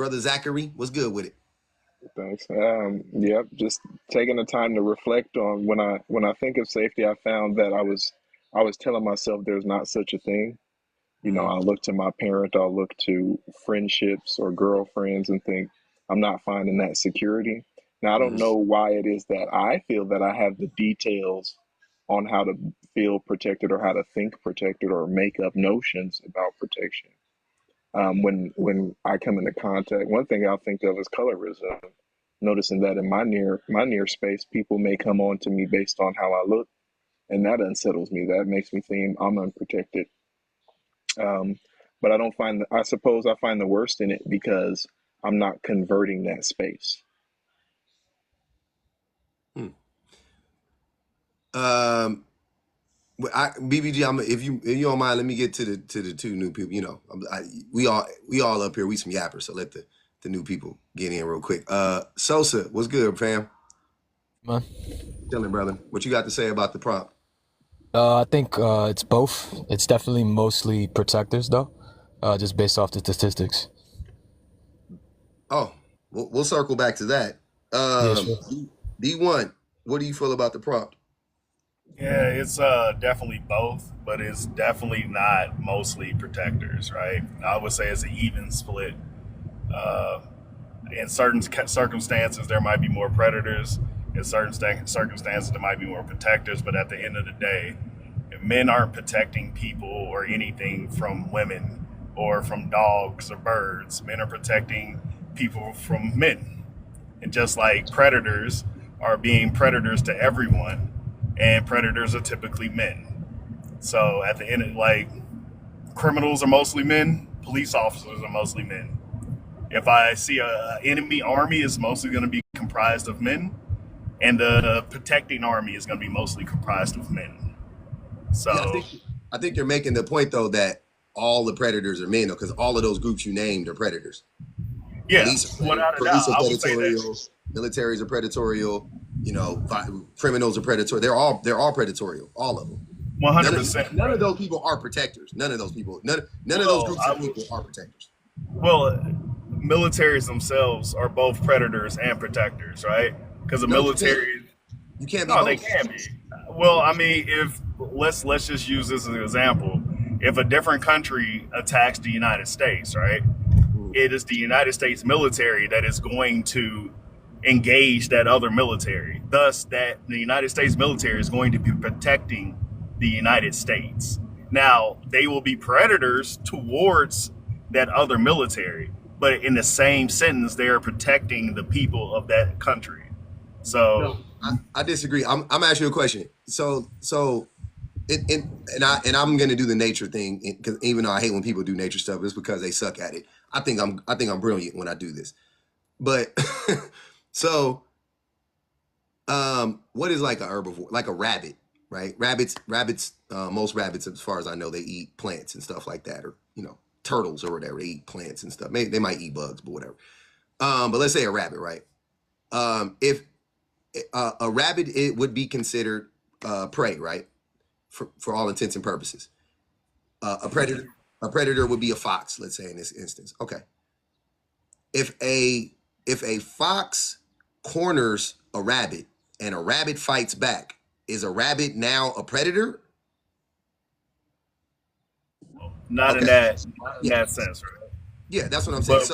brother Zachary. What's good with it? Thanks. Yep, just taking the time to reflect on when I think of safety, I found that I was telling myself there's not such a thing. Hmm. I'll look to my parent, I'll look to friendships or girlfriends and think I'm not finding that security. Now, I don't Hmm. know why it is that I feel that I have the details on how to feel protected or how to think protected or make up notions about protection. When I come into contact, one thing I'll think of is colorism. Noticing that in my near space, people may come on to me based on how I look, and that unsettles me. That makes me think I'm unprotected. Um, but I don't find, I suppose I find the worst in it because I'm not converting that space. Hmm. Um, BBG, if you don't mind, let me get to the two new people. We all up here. We some yappers, so let the new people get in real quick. Sosa, what's good, fam? Man. Chilling, brother. What you got to say about the prompt? I think it's both. It's definitely mostly protectors, though, just based off the statistics. Oh, we'll circle back to that. Yeah, sure. D1, what do you feel about the prompt? Yeah, it's definitely both, but it's definitely not mostly protectors, right? I would say it's an even split. Uh, in certain circumstances, there might be more predators. In certain circumstances, there might be more protectors. But at the end of the day, if men aren't protecting people or anything from women or from dogs or birds, men are protecting people from men. And just like predators are being predators to everyone, and predators are typically men. So at the end, like criminals are mostly men, police officers are mostly men. If I see a enemy army, is mostly going to be comprised of men, and the protecting army is going to be mostly comprised of men. Yeah, So I think you're making the point though that all the predators are men, though, because all of those groups you named are predators. yeah, without a doubt, Police are I would say that predatorial, militaries are predatorial, criminals are predatory. They're all predatorial, all of them. one hundred None of percent, none of brother. those people are protectors. None of those people, none of those Well, groups I of would. people are protectors. Well, militaries themselves are both predators and protectors, right? Because the No, you can't. military. You can't be No, they both. can be. Well, I mean, if let's just use this as an example. If a different country attacks the United States, right? Mhm. It is the United States military that is going to engage that other military. Thus, that the United States military is going to be protecting the United States. Now, they will be predators towards that other military, but in the same sentence, they are protecting the people of that country. No, So, I disagree. I'm asking you a question. And I'm gonna do the nature thing because even though I hate when people do nature stuff, it's because they suck at it. I think I'm brilliant when I do this. But so what is like a herbivore? Like a rabbit, right? Rabbits. Most rabbits, as far as I know, they eat plants and stuff like that, or turtles or whatever. They eat plants and stuff. Maybe they might eat bugs, but whatever. But let's say a rabbit, right? If a rabbit, it would be considered prey, right? For all intents and purposes. A predator would be a fox, let's say in this instance. Okay. If a fox corners a rabbit and a rabbit fights back, is a rabbit now a predator? not in Okay. Yeah. that sense, right? Yeah, that's what I'm saying. But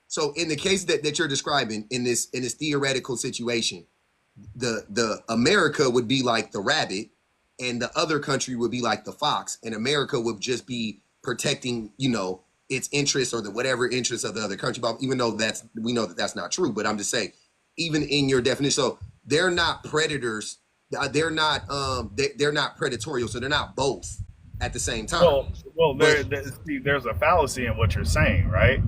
So in the case that you're describing in this theoretical situation, the America would be like the rabbit, and the other country would be like the fox, and America would just be protecting, its interests or the whatever interests of the other country. But even though we know that that's not true, but I'm just saying, even in your definition, so they're not predators. They're not predatorial, so they're not both at the same time. well, But see, there's a fallacy in what you're saying, right?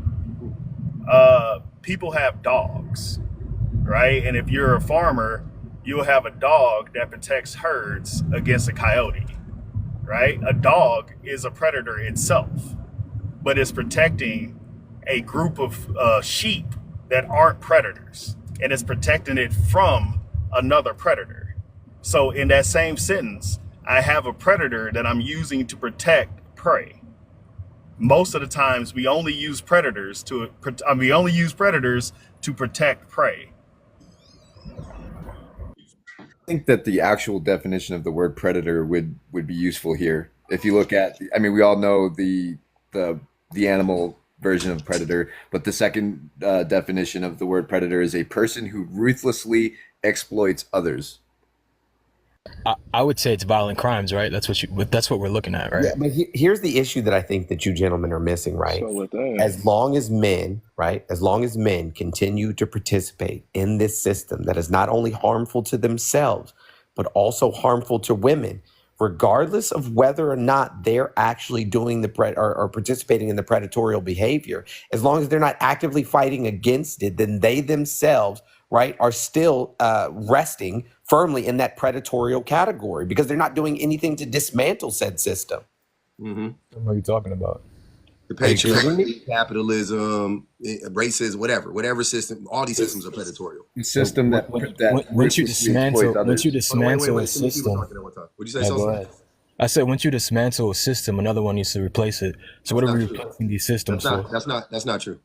People have dogs, right? And if you're a farmer, you'll have a dog that protects herds against a coyote, right? A dog is a predator itself, but it's protecting a group of sheep that aren't predators, and it's protecting it from another predator. So, in that same sentence, I have a predator that I'm using to protect prey. most of the times we only use predators to protect prey. I think that the actual definition of the word predator would be useful here. If you look at, I mean, we all know the animal version of predator, but the second definition of the word predator is a person who ruthlessly exploits others. I would say it's violent crimes, right? That's what we're looking at, right? Yeah, but here's the issue that I think that you gentlemen are missing, right? So with that, As long as men, right, as long as men continue to participate in this system that is not only harmful to themselves, but also harmful to women, regardless of whether or not they're actually doing or participating in the predatorial behavior, as long as they're not actively fighting against it, then they themselves, right, are still resting firmly in that predatorial category because they're not doing anything to dismantle said system. Mm-hmm. What are you talking about? The patriarchy, capitalism, racism, whatever system, all these systems are predatory. The system that once you dismantle a Wait, system. What'd you say, Sosa? I said once you dismantle a system, another one needs to replace it. So what are we replacing these systems for? That's not true.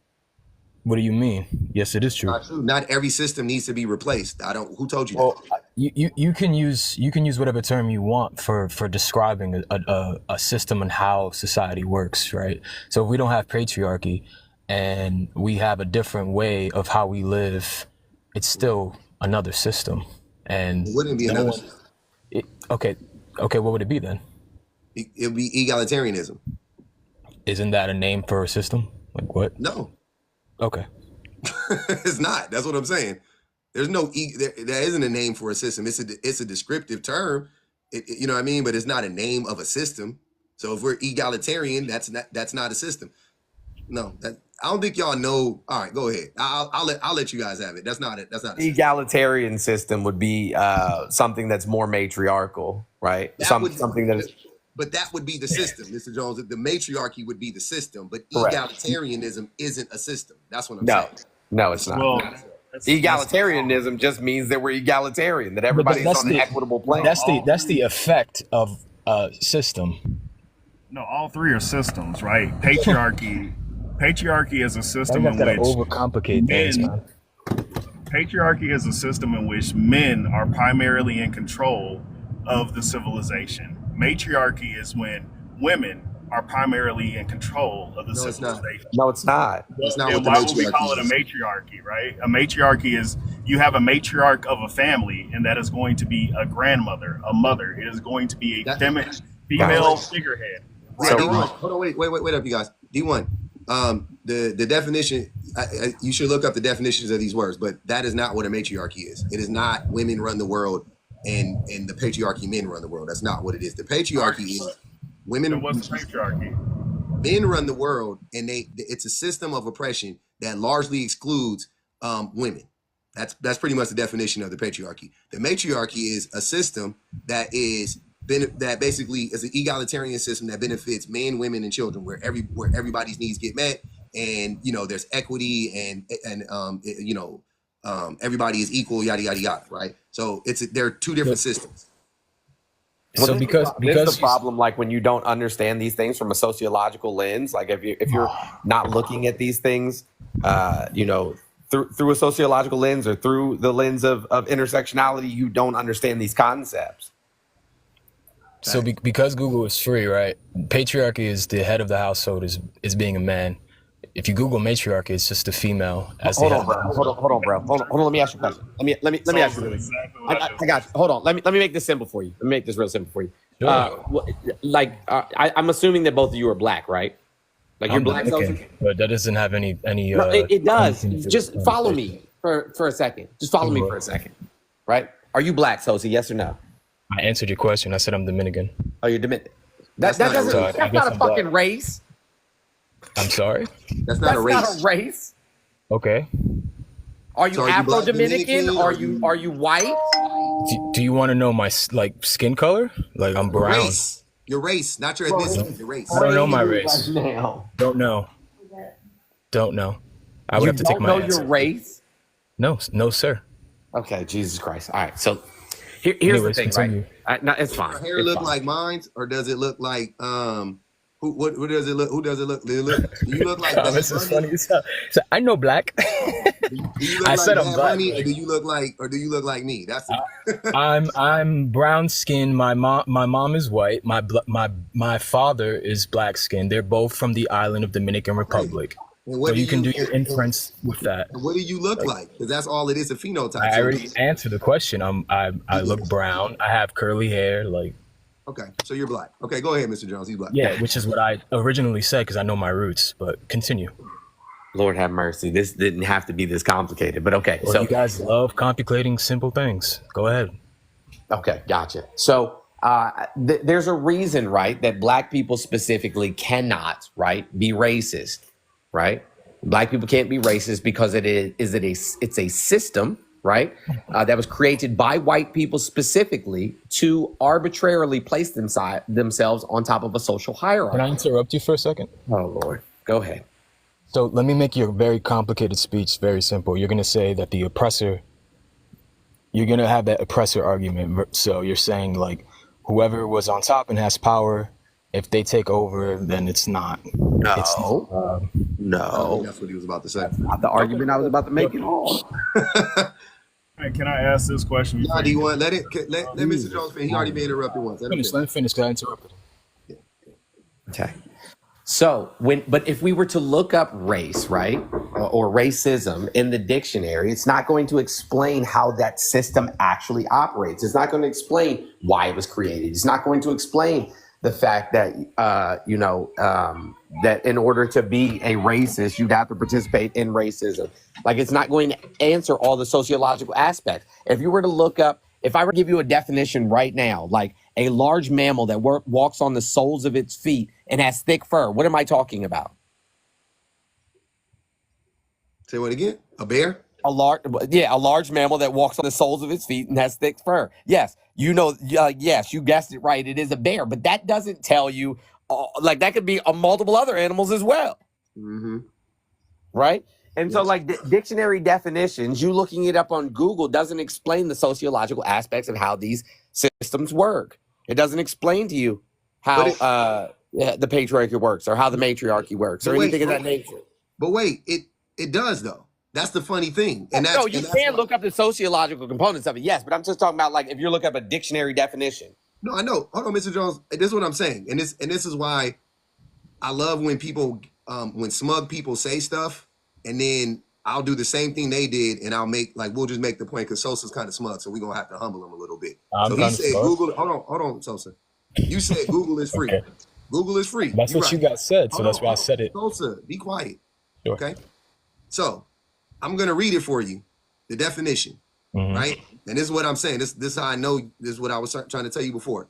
What do you mean? Yes, it is true. Not true. Not every system needs to be replaced. Who told you Well, that? you can use whatever term you want for describing a system and how society works, right? So if we don't have patriarchy and we have a different way of how we live, it's still another system. And It wouldn't be another system. Okay, what would it be then? It would be egalitarianism. Isn't that a name for a system? Like what? No. Okay. It's not. That's what I'm saying. There's no there isn't a name for a system. It's a descriptive term. You know what I mean? But it's not a name of a system. So if we're egalitarian, that's not a system. No, I don't think y'all know. All right, go ahead. I'll let you guys have it. That's not it. That's not The egalitarian system would be something that's more matriarchal, right? Something that is. But that would be the system, Mr. Jones. The matriarchy would be the system, but Correct. egalitarianism isn't a system. That's what I'm saying. No, it's not. Well, Egalitarianism just means that we're egalitarian, that everybody's on an equitable plane. That's the effect of a system. No, all three are systems, right? Patriarchy is a system in which overcomplicate things, man. Patriarchy is a system in which men are primarily in control of the civilization. Matriarchy is when women are primarily in control of the civilization. No, it's not. That's not Then what the why would we matriarchy call it a is. matriarchy, right? A matriarchy is you have a matriarch of a family, and that is going to be a grandmother, a mother. It is going to be a female figurehead. Yeah, So- D1. Hold on, wait up, you guys. D1. The definition. You should look up the definitions of these words, but that is not what a matriarchy is. It is not women run the world and the patriarchy men run the world. That's not what it is. The patriarchy is women. So what's patriarchy? Men run the world, and it's a system of oppression that largely excludes women. That's pretty much the definition of the patriarchy. The matriarchy is a system that basically is an egalitarian system that benefits men, women, and children, where everybody's needs get met, and there's equity and everybody is equal, yada yada yada, right? So there are two different systems. Well, So this because is the problem, like when you don't understand these things from a sociological lens, like if you're not looking at these things, through a sociological lens or through the lens of intersectionality, you don't understand these concepts. So because Google is free, right? Patriarchy is the head of the household is being a man. If you Google matriarchy, it's just a female as the head of the household. Hold on, bro. Hold on. Let me ask you a question. Let me ask you. I got you. Hold on. Let me make this simple for you. Let me make this real simple for you. Sure. I'm assuming that both of you are black, right? Like you're black, Dominican, but that doesn't have any. No, it does. anything to Just do with follow it. me for a second. Just follow me for a second. Right? Are you black, Sosi? Yes or no? I answered your question. I said I'm Dominican. Oh, you're Dominican. That's That's not not a a fucking race. I'm sorry. That's not a race. Not a race. Okay. Are you So are you black Afro-Dominican? Dominican? Are you white? Do you want to know my skin color? Like I'm brown. Race. Your race, not your ethnicity. Your race. I don't know my race. Now. Don't know. I would You have to take don't my know answer. your race? No, sir. Okay, Jesus Christ. All right, so here's Anyways, the thing, continue. right? No, it's fine. Does your hair It's look fine. like mine, or does it look like who Who does it look? Who does it look? Do you look like Bad This is Bunny? funny as hell. So I know black. Do you look I like said I'm Bad black. Bunny, or do you look like me? That's the I'm brown skinned. My mom is white. My father is black skinned. They're both from the island of Dominican right. Republic. And So what do you can you do your inference with that. and what do you look Like, like? Because that's all it is, a phenotype. I So already answered the question. I look brown. I have curly hair. Like, okay, so you're black. Okay, go ahead, Mr. Jones. He's black. yeah, which is what I originally said because I know my roots. But continue. Lord have mercy. This didn't have to be this complicated, but okay. Well, So you guys love complicating simple things. Go ahead. okay, gotcha. So there's a reason, right, that black people specifically cannot, right, be racist, right? Black people can't be racist because it's a system, right, that was created by white people specifically to arbitrarily place themselves on top of a social Can I hierarchy. interrupt you for a second? Oh Lord, go ahead. So let me make your very complicated speech very simple. You're going to say that the oppressor, you're going to have that oppressor argument. So you're saying like whoever was on top and has power, if they take over, then it's not. It's No, I think no, that's what he was about to say. not the argument I was about to make at all. Hey, can I ask this question Nah, before do you you? want let Mr. Jones finish? He already been interrupted once. Let him Let me finish because I interrupted. Okay. So but if we were to look up race, right, or racism in the dictionary, it's not going to explain how that system actually operates. It's not going to explain why it was created. It's not going to explain the fact that that in order to be a racist, you'd have to participate in racism. Like it's not going to answer all the sociological aspects. If you were to look up, if I were to give you a definition right now, like a large mammal that walks on the soles of its feet and has thick fur, what am I talking about? Say what again? A bear? A large mammal that walks on the soles of its feet and has thick fur. Yes, yes, you guessed it right. It is a bear, but that doesn't tell you, like that could be multiple other animals as well, Mm-hmm. right? And so, Yes. like dictionary definitions, you looking it up on Google doesn't explain the sociological aspects of how these systems work. It doesn't explain to you how the patriarchy works or how the matriarchy works or But wait, anything of that nature. But wait, it does though. That's the funny thing. And that's No, you and that's can why- look up the sociological components of it, yes, but I'm just talking about like if you look up a dictionary definition. No, I know. Hold on, Mr. Jones. This is what I'm saying. And this is why I love when people when smug people say stuff and then I'll do the same thing they did and we'll just make the point because Sosa's kind of smug, so we're gonna have to humble him a little bit. I'm So he kind of said smug. Google, hold on, Sosa. You said Google is free. Okay. Google is free. That's You're what right. you guys said, so Hold that's on, why I hold on. said it. Sosa, be quiet. Sure. Okay. So I'm gonna read it for you, the definition, Mhm. right? And this is what I'm saying. This is how I know this is what I was trying to tell you before.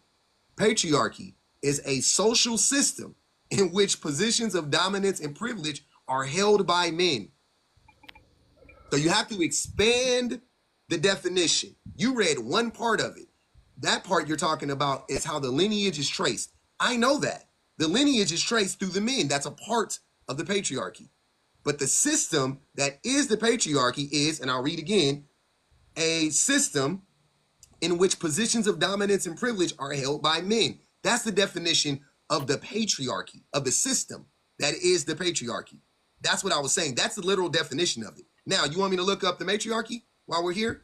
Patriarchy is a social system in which positions of dominance and privilege are held by men. So you have to expand the definition. You read one part of it. That part you're talking about is how the lineage is traced. I know that. The lineage is traced through the men. That's a part of the patriarchy. But the system that is the patriarchy is, and I'll read again, a system in which positions of dominance and privilege are held by men. That's the definition of the patriarchy, of the system that is the patriarchy. That's what I was saying. That's the literal definition of it. Now, you want me to look up the matriarchy while we're here?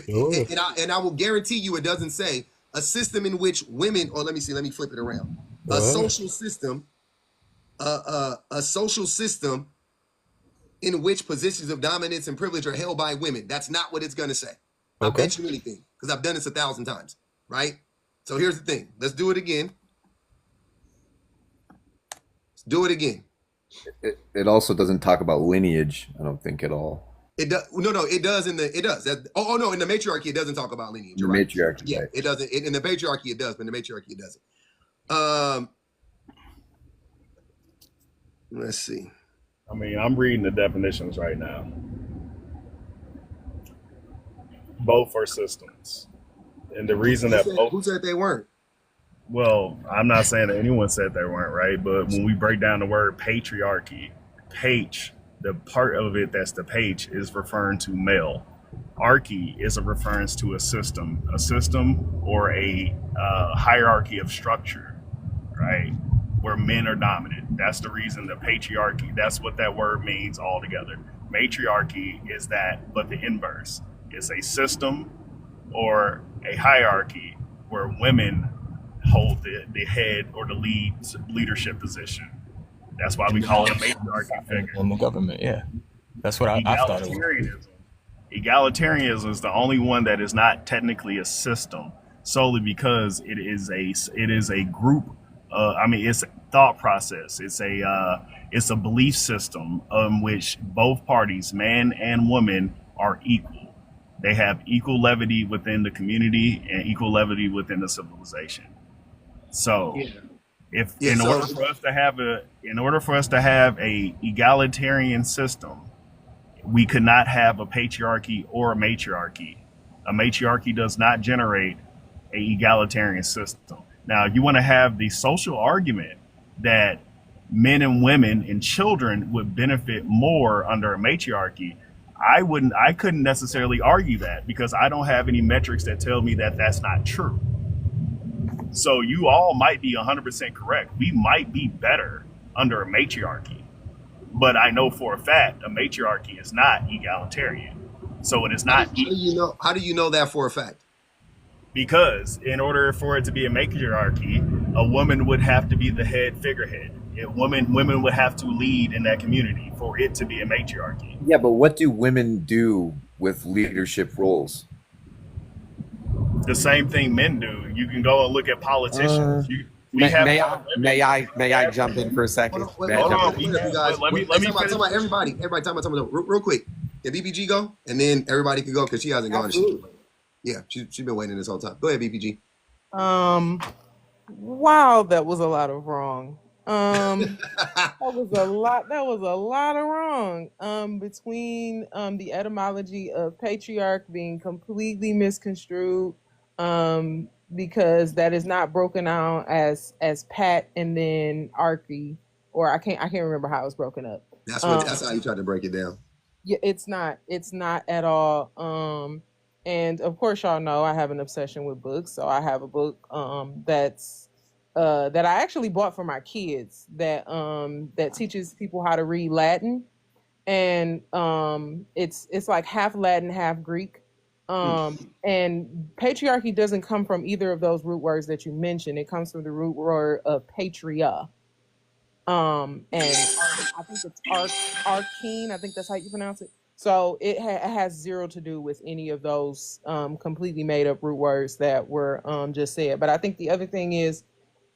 Sure. And I will guarantee you it doesn't say a system in which women, or let me flip it around. Go A ahead. social system, a social system in which positions of dominance and privilege are held by women. That's not what it's going to say. I Okay. bet you anything, because I've done this 1,000 times, right? So here's the thing. Let's do it again. Let's do it again. It also doesn't talk about lineage, I don't think, at all. It does. No, it does it does. No, in the matriarchy, it doesn't talk about lineage. The You're right. matriarchy. Yeah, right. it doesn't. In the patriarchy, it does, but in the matriarchy, it doesn't. Let's see. I mean, I'm reading the definitions right now. Both are systems, and the reason that both. Who said they weren't? Well, I'm not saying that anyone said they weren't right, but when we break down the word patriarchy, page, the part of it that's the page is referring to male. Archy is a reference to a system or a hierarchy of structure, right? where men are dominant. That's the reason the patriarchy, that's what that word means altogether. Matriarchy is that, but the inverse. It's a system or a hierarchy where women hold the head or the leadership position. That's why we call it a matriarchy figure. in the government. Yeah, that's what I thought it was. Egalitarianism is the only one that is not technically a system, solely because it is a group. It's a thought process. It's a belief system in which both parties, man and woman, are equal. They have equal levity within the community and equal levity within the civilization. So, in order for us to have a egalitarian system, we could not have a patriarchy or a matriarchy. A matriarchy does not generate an egalitarian system. Now, you want to have the social argument that men and women and children would benefit more under a matriarchy. I couldn't necessarily argue that because I don't have any metrics that tell me that that's not true. So you all might be 100% correct. We might be better under a matriarchy. But I know for a fact a matriarchy is not egalitarian. So it is not. How do you know that for a fact? Because in order for it to be a matriarchy, a woman would have to be the head figurehead. Women would have to lead in that community for it to be a matriarchy. Yeah, but what do women do with leadership roles? The same thing men do. You can go and look at politicians. May I jump in for a second? Hold on, guys. Let me finish. Everybody, time out. Real quick. Did BBG go? And then everybody can go because she hasn't gone. Yeah, she's been waiting this whole time. Go ahead, BBG. Wow, that was a lot of wrong. That was a lot of wrong. Between the etymology of patriarch being completely misconstrued, because that is not broken out as pat and then archy, or I can't remember how it was broken up. That's how you tried to break it down. Yeah, it's not at all. And of course, y'all know I have an obsession with books, so I have a book that I actually bought for my kids that teaches people how to read Latin, and it's like half Latin, half Greek. And patriarchy doesn't come from either of those root words that you mentioned. It comes from the root word of patria. And I think it's arcane. I think that's how you pronounce it. So it has zero to do with any of those completely made up root words that were just said. But I think the other thing is,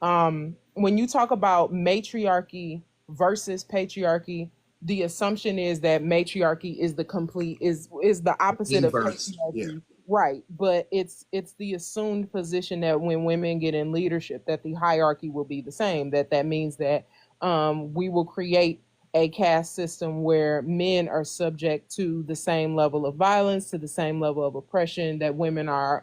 when you talk about matriarchy versus patriarchy, the assumption is that matriarchy is the complete is the opposite of patriarchy. Yeah. Right. But it's the assumed position that when women get in leadership, that the hierarchy will be the same. That means that we will create a caste system where men are subject to the same level of violence, to the same level of oppression that women are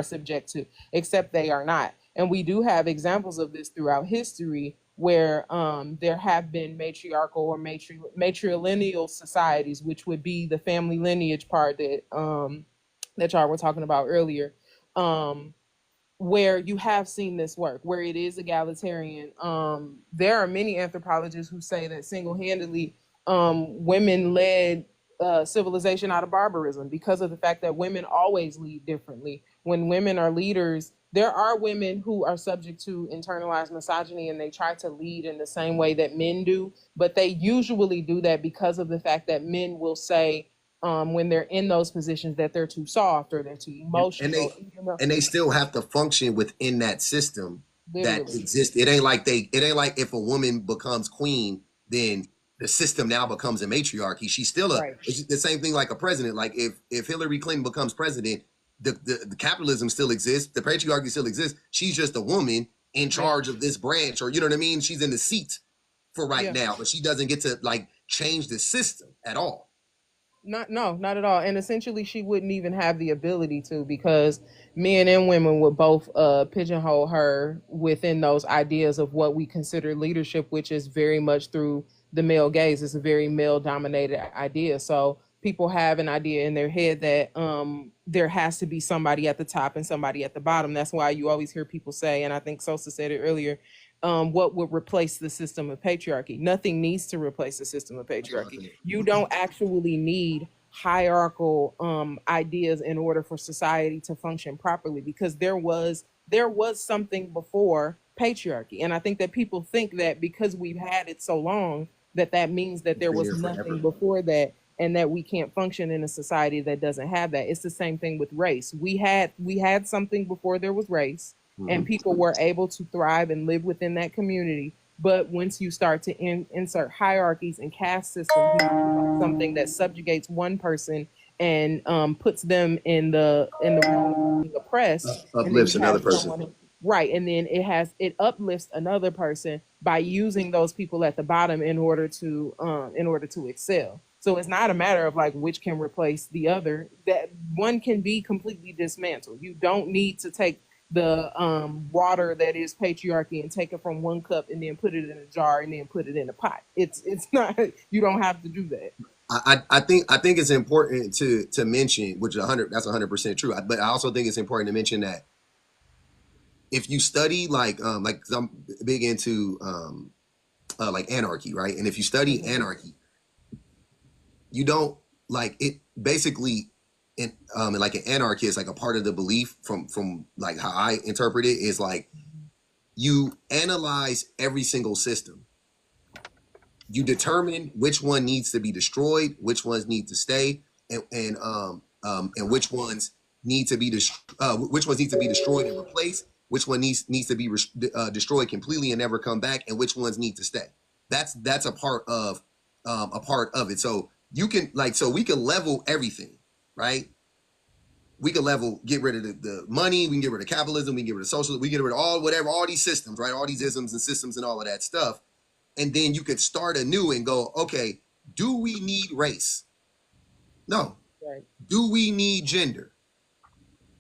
subject to, except they are not. And we do have examples of this throughout history where there have been matriarchal or matrilineal societies, which would be the family lineage part that y'all were talking about earlier, where you have seen this work, where it is egalitarian. There are many anthropologists who say that single-handedly women led civilization out of barbarism because of the fact that women always lead differently. When women are leaders, there are women who are subject to internalized misogyny and they try to lead in the same way that men do, but they usually do that because of the fact that men will say when they're in those positions that they're too soft or they're too emotional. And they still have to function within that system that exists. It ain't like if a woman becomes queen, then the system now becomes a matriarchy. She's still it's the same thing like a president. Like if Hillary Clinton becomes president, the capitalism still exists, the patriarchy still exists. She's just a woman in charge of this branch, or you know what I mean? She's in the seat for now, but she doesn't get to like change the system at all. Not at all. And essentially she wouldn't even have the ability to, because men and women would both pigeonhole her within those ideas of what we consider leadership, which is very much through the male gaze. It's a very male dominated idea. So people have an idea in their head that there has to be somebody at the top and somebody at the bottom. That's why you always hear people say, and I think Sosa said it earlier, what would replace the system of patriarchy? Nothing needs to replace the system of patriarchy. You don't actually need hierarchical ideas in order for society to function properly, because there was something before patriarchy. And I think that people think that because we've had it so long, that means that It's there been was here nothing forever. before that, and that we can't function in a society that doesn't have that. It's the same thing with race. We had something before there was race, and Mhm. people were able to thrive and live within that community. But once you start to insert hierarchies and caste systems, you have something that subjugates one person and puts them in the realm of being oppressed, and then Uplifts you another have person. someone, right, and then it uplifts another person by using those people at the bottom in order to excel. So it's not a matter of like which can replace the other. That one can be completely dismantled. You don't need to take the water that is patriarchy and take it from one cup and then put it in a jar and then put it in a pot. It's not. You don't have to do that. I think it's important to mention, which 100% true. But I also think it's important to mention that if you study like 'cause I'm big into like anarchy, right? And if you study Mhm. anarchy, you don't like it basically in like an anarchist, like a part of the belief from like how I interpret it is like you analyze every single system. You determine which one needs to be destroyed, which ones need to stay, and which ones need to be which ones need to be destroyed and replaced, which one needs to be destroyed completely and never come back, and which ones need to stay. That's a part of it. So you can like so we can level everything, right? We can get rid of the money, we can get rid of capitalism, we can get rid of socialism, we can get rid of all these systems, right? All these isms and systems and all of that stuff. And then you could start anew and go, okay, do we need race? No. Right. Do we need gender?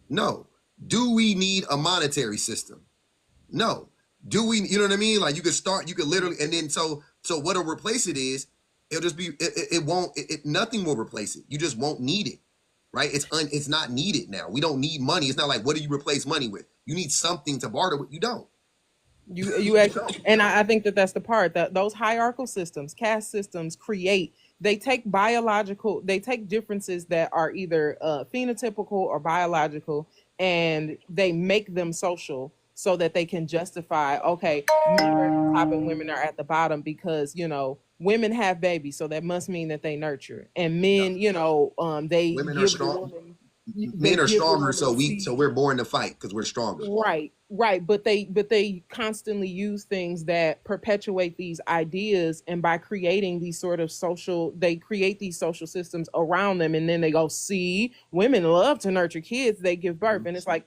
No. Do we need a monetary system? No. Do we, you know what I mean? Like you could literally, and then so what'll replace it is, it'll just be, it won't, nothing will replace it. You just won't need it, right? It's not needed now. We don't need money. It's not like, what do you replace money with? You need something to barter with. You don't. You actually, and I think that that's the part that those hierarchical systems, caste systems create. They take differences that are either phenotypical or biological, and they make them social so that they can justify, okay, men are at the top and women are at the bottom because women have babies, so that must mean that they nurture, and men, they Women are give the strong. woman they Men are give the stronger, woman so seed. we're born to fight because we're stronger. Right. But they constantly use things that perpetuate these ideas, and by creating they create these social systems around them, and then they go, see, women love to nurture kids, they give birth, and it's like,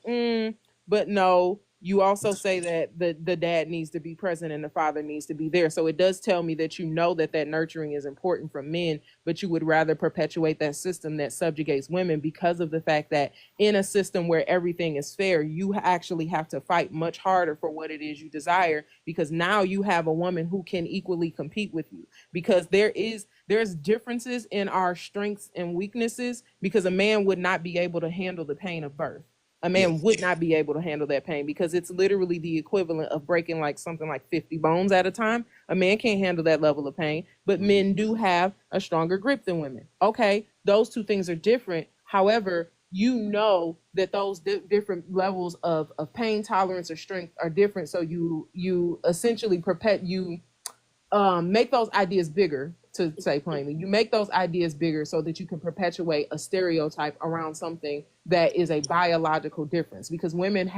but no. You also say that the dad needs to be present and the father needs to be there. So it does tell me that that nurturing is important for men, but you would rather perpetuate that system that subjugates women because of the fact that in a system where everything is fair, you actually have to fight much harder for what it is you desire, because now you have a woman who can equally compete with you, because there's differences in our strengths and weaknesses, because a man would not be able to handle the pain of birth. A Yeah. man would not be able to handle that pain because it's literally the equivalent of breaking like something like 50 bones at a time. A man can't handle that level of pain, but men do have a stronger grip than women. Okay, those two things are different. However, you know that those different levels of pain tolerance or strength are different. So you essentially make those ideas bigger, to say plainly. You make those ideas bigger so that you can perpetuate a stereotype around something that is a biological difference, because women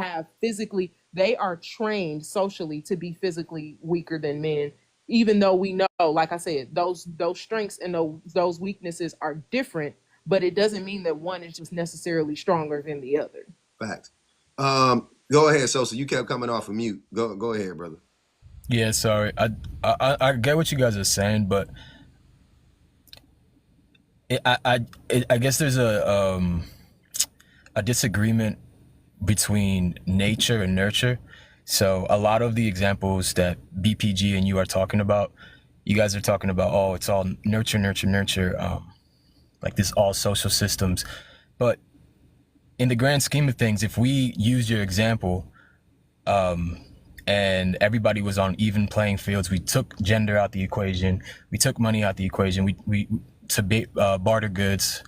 they are trained socially to be physically weaker than men, even though we know, like I said, those strengths and those weaknesses are different, but it doesn't mean that one is just necessarily stronger than the other. Facts. Go ahead, Sosa. You kept coming off of mute. Go ahead, brother. Yeah, sorry. I get what you guys are saying, but I guess there's a disagreement between nature and nurture. So a lot of the examples that BPG and you are talking about, you guys are talking about, oh, it's all nurture, nurture, nurture, like this all social systems. But in the grand scheme of things, if we use your example, and everybody was on even playing fields. We took gender out the equation. We took money out the equation. We to barter goods.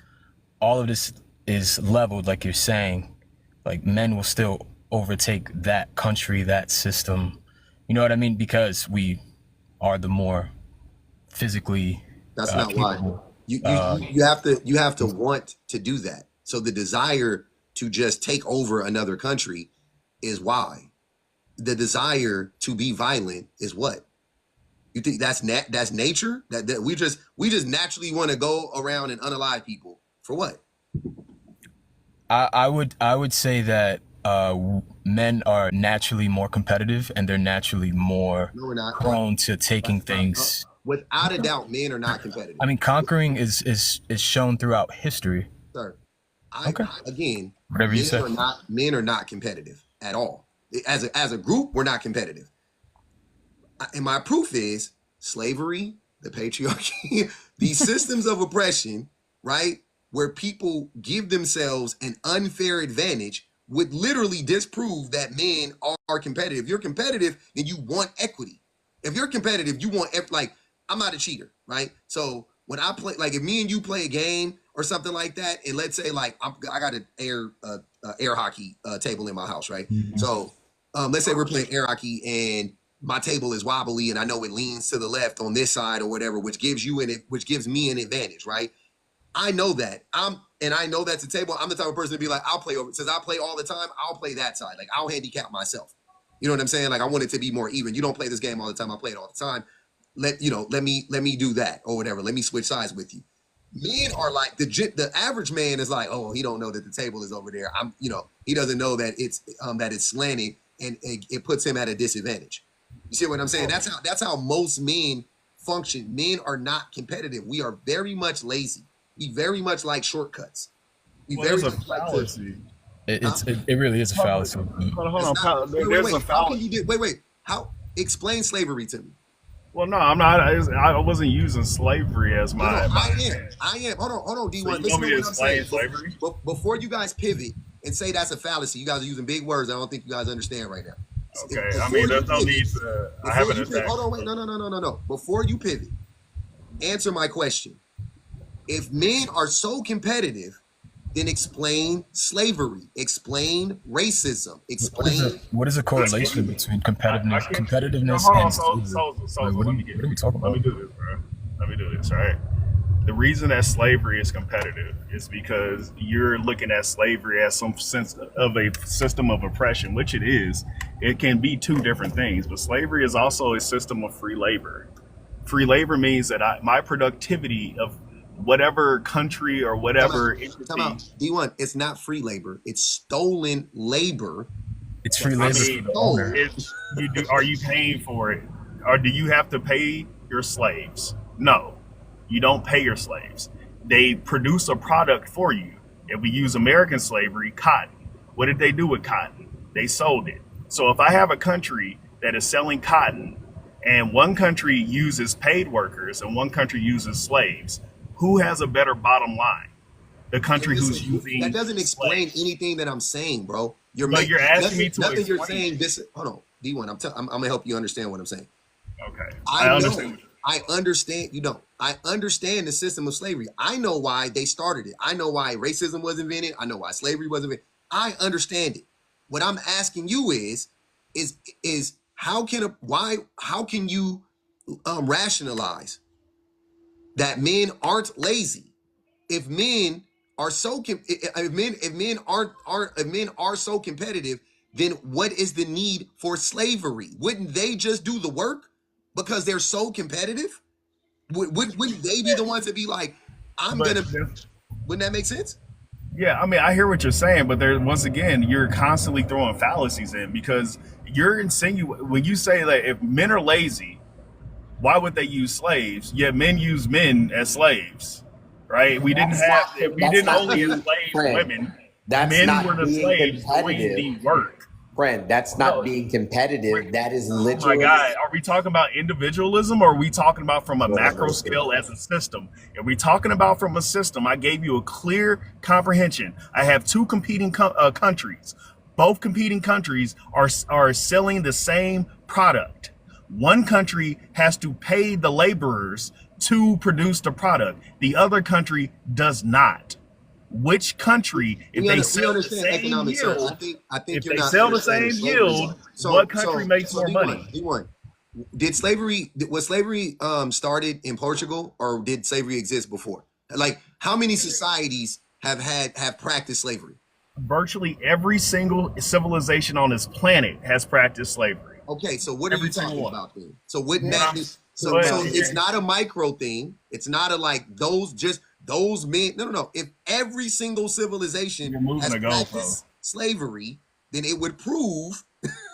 All of this is leveled, like you're saying. Like men will still overtake that country, that system. You know what I mean? Because we are the more physically That's not capable. why. You have to want to do that. So the desire to just take over another country is why. The desire to be violent is what? You think that's nature? That we just naturally want to go around and unalive people for what? I would say that men are naturally more competitive, and they're naturally more No, we're not. prone to taking things. Without a doubt, men are not competitive. I mean, conquering is shown throughout history. Sir, Okay. Again, Whatever you say. men are not competitive at all. As a group, we're not competitive. And my proof is slavery, the patriarchy, these systems of oppression, right? Where people give themselves an unfair advantage would literally disprove that men are competitive. If you're competitive, then you want equity. If you're competitive, you want, like, I'm not a cheater, right? So when I play, like if me and you play a game or something like that, and let's say like I got an air hockey table in my house, right? Mhm. So let's say we're playing air hockey and my table is wobbly and I know it leans to the left on this side or whatever, which gives me an advantage, right? I know that. I know that's a table. I'm the type of person to be like, I'll play over. Since I play all the time, I'll play that side. Like I'll handicap myself. You know what I'm saying? Like I want it to be more even. You don't play this game all the time. I play it all the time. Let me do that or whatever. Let me switch sides with you. Men are like the average man is like, oh, he don't know that the table is over there. He doesn't know that it's slanted and it puts him at a disadvantage. You see what I'm saying? That's how most men function. Men are not competitive. We are very much lazy. We very much like shortcuts. We very There's a much like fallacy. It really is a fallacy. Hold on. There's a How can fallacy. you wait? How explain slavery to me? Well, no, I'm not. I wasn't using slavery as my. I am. Hold on, D1. So you Listen want me to to what I'm saying. explain slavery? Before you guys pivot and say that's a fallacy, you guys are using big words. I don't think you guys understand right now. Okay, I mean, there's no need to. I haven't attacked. Hold on, wait, no. Before you pivot, answer my question. If men are so competitive, then explain slavery, explain racism, explain. What is the correlation between competitiveness Hold on, and slavery? so Like, what are we talking about? Let me do this, bro. Let me do this, all right? The reason that slavery is competitive is because you're looking at slavery as some sense of a system of oppression, which it is. It can be two different things, but slavery is also a system of free labor. Free labor means that my productivity of whatever country or whatever entity. Time out. D1, it's not free labor. It's stolen labor. It's free I labor mean, for the owner. are you paying for it? Or do you have to pay your slaves? No, you don't pay your slaves. They produce a product for you. If we use American slavery, cotton. What did they do with cotton? They sold it. So if I have a country that is selling cotton and one country uses paid workers and one country uses slaves, who has a better bottom line? The country who's using that doesn't explain slaves. anything that I'm saying, bro. You're asking me to nothing explain. You're saying this. Hold on, D1. I'm gonna help you understand what I'm saying. Okay, I understand. understand. You don't. I understand the system of slavery. I know why they started it. I know why racism was invented. I know why slavery was invented. I understand it. What I'm asking you is how can you rationalize that men aren't lazy if men are so if men are so competitive, then what is the need for slavery? Wouldn't they just do the work because they're so competitive? Wouldn't they be the ones to be like, wouldn't that make sense? Yeah, I mean, I hear what you're saying, but once again, you're constantly throwing fallacies in because you're insinuating when you say that if men are lazy, why would they use slaves? Yet men use men as slaves, right? We didn't only enslave women. Men were the slaves doing the work. Friend, that's not being competitive. That is Oh literally. my God, are we talking about individualism or are we talking about from a macro scale as a system? If we're talking about from a system, I gave you a clear comprehension. I have two competing countries. both competing countries are selling the same product. One country has to pay the laborers to produce the product. The other country does not. Which country, if they We sell the understand same economics, sir. yield, I think if you're they not sell the understanding same slavery. yield, what country makes more D1, money? D1. Was slavery started in Portugal, or did slavery exist before? Like, how many societies have practiced slavery? Virtually every single civilization on this planet has practiced slavery. Okay, so what are Every you single talking one. about then? So wouldn't What that I'm- be So but- so it's not a micro thing. It's not a like those men. No. If every single civilization You're moving has the practiced goalpost. slavery, then it would prove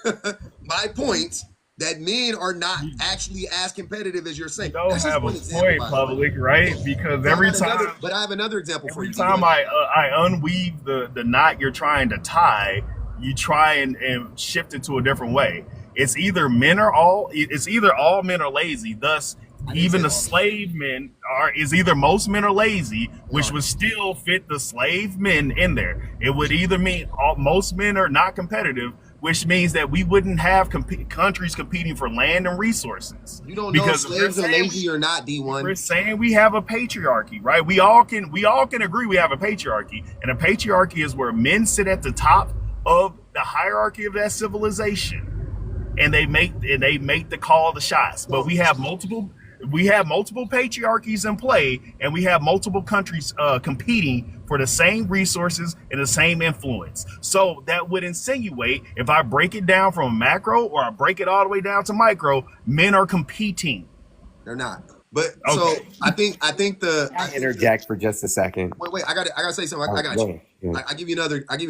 my point that men are not actually as competitive as you're You saying. don't That's just have a one example, point, by the way. public, right? Because So every I time have another example for every you. time D1. I unweave the knot you're trying to tie, you try and shift it to a different way. It's either all men are lazy. Thus, I didn't even say the all. slave men is either most men are lazy, which are. would still fit the slave men in there. It would either mean most men are not competitive, which means that we wouldn't have countries competing for land and resources. You don't know if Because slaves are lazy or not, we're D1. saying we have a patriarchy, right? We all can agree we have a patriarchy, and a patriarchy is where men sit at the top of the hierarchy of that civilization, and they make the call the shots. But we have multiple patriarchies in play, and we have multiple countries competing for the same resources and the same influence. So that would insinuate, if I break it down from macro or I break it all the way down to micro, men are competing. They're not. But Okay. so I think Interject for just a second. Wait. I gotta say something. I got Go you. ahead. I give you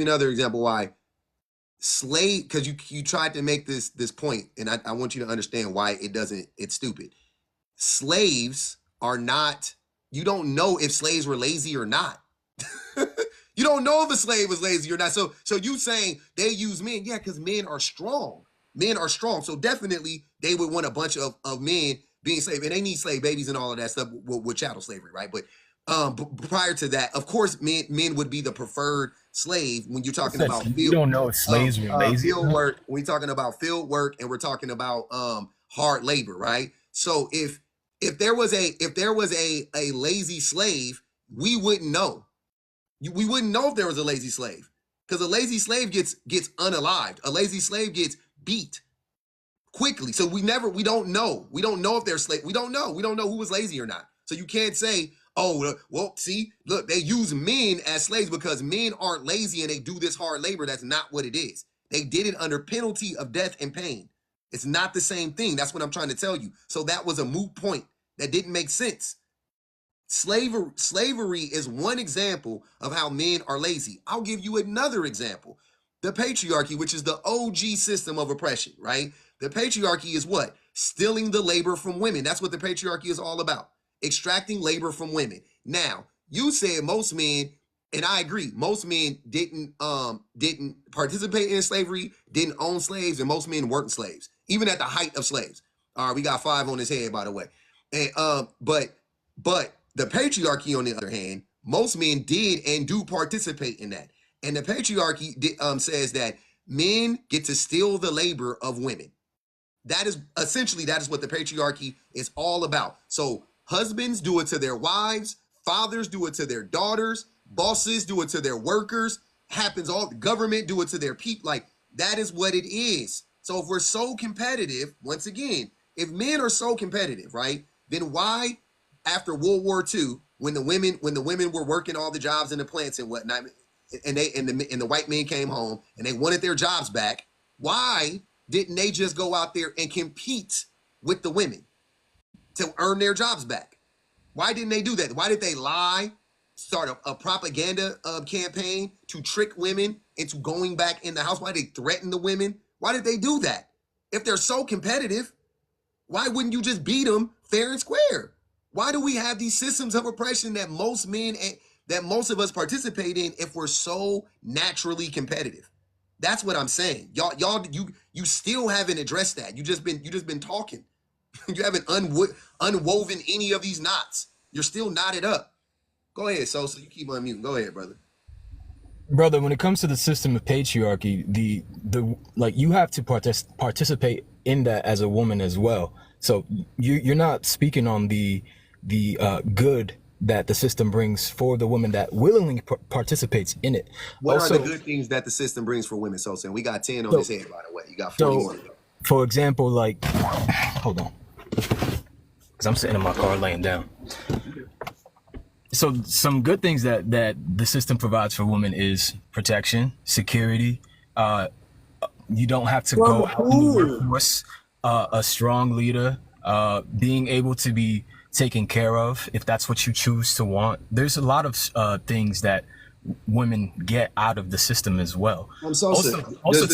another example why slave, because you tried to make this point, and I want you to understand why it's stupid. Slaves are not, you don't know if slaves were lazy or not. You don't know if a slave was lazy or not. So you saying they use men, yeah, because men are strong. Men are strong. So definitely they would want a bunch of men being slave, and they need slave babies and all of that stuff with chattel slavery, right? But prior to that, of course, men would be the preferred slave when you're talking about field. You don't know if slaves were lazy. Field work. We're talking about field work, and we're talking about hard labor, right? So if there was a lazy slave, we wouldn't know. We wouldn't know if there was a lazy slave, because a lazy slave gets unalived. A lazy slave gets beat quickly. So we don't know. We don't know if they're slave. We don't know. We don't know who was lazy or not. So you can't say, oh, well, see, look, they use men as slaves because men aren't lazy and they do this hard labor. That's not what it is. They did it under penalty of death and pain. It's not the same thing. That's what I'm trying to tell you. So that was a moot point. That didn't make sense. Slavery is one example of how men are lazy. I'll give you another example. The patriarchy, which is the OG system of oppression, right? The patriarchy is what? Stealing the labor from women. That's what the patriarchy is all about. Extracting labor from women. Now, you said most men, and I agree, most men didn't participate in slavery, didn't own slaves, and most men weren't slaves, even at the height of slaves. All right, we got 5 on his head, by the way. And but the patriarchy, on the other hand, most men did and do participate in that. And the patriarchy says that men get to steal the labor of women. That is what the patriarchy is all about. So husbands do it to their wives, fathers do it to their daughters, bosses do it to their workers, the government do it to their people. Like, that is what it is. So if we're so competitive, once again, if men are so competitive, right, then why, after World War II, when the women were working all the jobs in the plants and whatnot, and the white men came home and they wanted their jobs back, why didn't they just go out there and compete with the women to earn their jobs back? Why didn't they do that? Why did they lie, start a propaganda campaign to trick women into going back in the house? Why did they threaten the women? Why did they do that? If they're so competitive, why wouldn't you just beat them fair and square? Why do we have these systems of oppression that most of us participate in if we're so naturally competitive? That's what I'm saying. Y'all, you still haven't addressed that. You just been talking. You haven't unwoven any of these knots. You're still knotted up. Go ahead, so you keep unmuting. Go ahead, brother. brother, when it comes to the system of patriarchy, the like you have to participate in that as a woman as well. So you're not speaking on the good that the system brings for the woman that willingly participates in it. What Also, are the good things that the system brings for women? So saying we got 10 on this head, by the way. You got 40 more. for example, like, hold on, because I'm sitting in my car laying down. So some good things that the system provides for women is protection, security. You don't have to go out in the workforce. A strong leader, being able to be taken care of if that's what you choose to want. There's a lot of things that women get out of the system as well. I'm so sorry. Also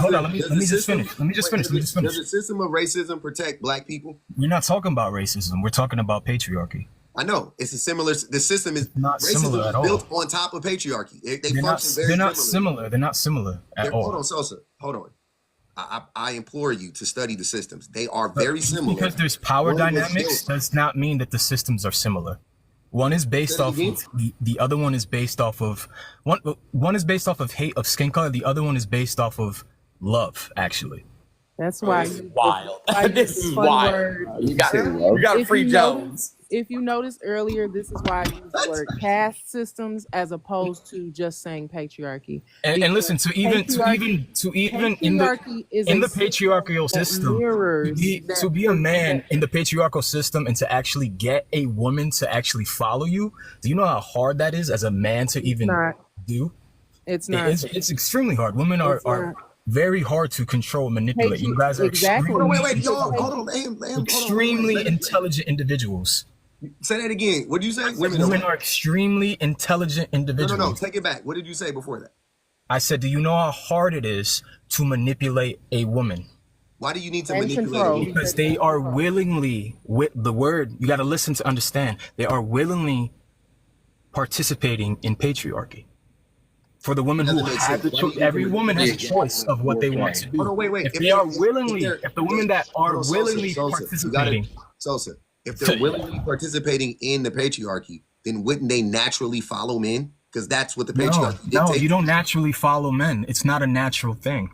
hold on, let me just finish. Does the system of racism protect black people? We're not talking about racism. We're talking about patriarchy. I know it's a similar. The system is not similar at all. Built on top of patriarchy. They're not similar. They're not similar at all. Hold on, Sosa. Hold on. I implore you to study the systems. They are very similar. Because there's power dynamics does not mean that the systems are similar. One is based off of the other one is based off of one is based off of hate of skin color. The other one is based off of love, actually. That's why wild. This is wild. You got free Jones. If you noticed earlier, this is why I use the word caste systems as opposed to just saying patriarchy. And listen, to even in the patriarchal system, to be a man in the patriarchal system and to actually get a woman to actually follow you, do you know how hard that is as a man to even do? It's not. It's extremely hard. Women are very hard to control and manipulate. You guys are extremely intelligent individuals. Say that again. What did you say? Women are extremely intelligent individuals. No, take it back. What did you say before that? I said, do you know how hard it is to manipulate a woman? Why do you need to manipulate a woman? Because they are willingly, with the word, you got to listen to understand, they are willingly participating in patriarchy. For the women who have the choice, every woman has a choice of what they want to do. Hold on, wait. If they are willingly, if the women that are willingly participating, if they're willingly participating in the patriarchy, then wouldn't they naturally follow men? Because that's what the patriarchy dictates. No, you don't naturally follow men. It's not a natural thing.